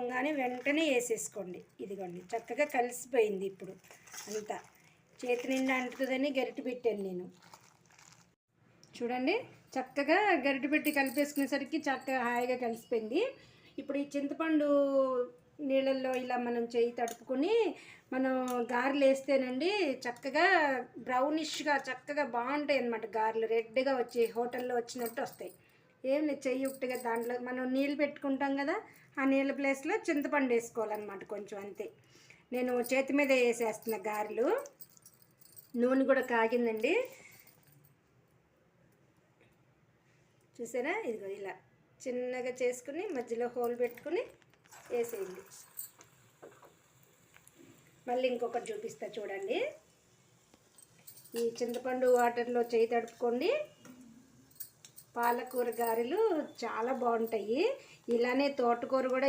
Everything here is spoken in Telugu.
అయిపోగానే వెంటనే వేసేసుకోండి. ఇదిగోండి చక్కగా కలిసిపోయింది. ఇప్పుడు అంతా చేతి నిండా అంటుతుందని గరిటె పెట్టాను నేను. చూడండి చక్కగా గరిటె పెట్టి కలిపేసుకునేసరికి చక్కగా హాయిగా కలిసిపోయింది. ఇప్పుడు ఈ చింతపండు నీళ్ళల్లో ఇలా మనం చేయి తడుపుకొని మనం గారెలు వేస్తేనండి చక్కగా బ్రౌనిష్గా చక్కగా బాగుంటాయి అన్నమాట. గారెలు రెడ్గా వచ్చి హోటల్లో వచ్చినట్టు వస్తాయి. ఏం లేదు, చెయ్యి ఉట్టిగా దాంట్లో మనం నీళ్ళు పెట్టుకుంటాం కదా, ఆ నీళ్ళ ప్లేస్లో చింతపండు వేసుకోవాలన్నమాట కొంచెం, అంతే. నేను చేతి మీద వేసేస్తున్న గారెలు. నూనె కూడా కాగిందండి, చూసారా. ఇదిగో ఇలా చిన్నగా చేసుకుని మధ్యలో హోల్ పెట్టుకుని వేసేయండి. మళ్ళీ ఇంకొకటి చూపిస్తా చూడండి. ఈ చింతపండు వాటర్లో చేయి తడుపుకోండి. పాలకూర గారెలు చాలా బాగుంటాయి. ఇలానే తోటకూర కూడా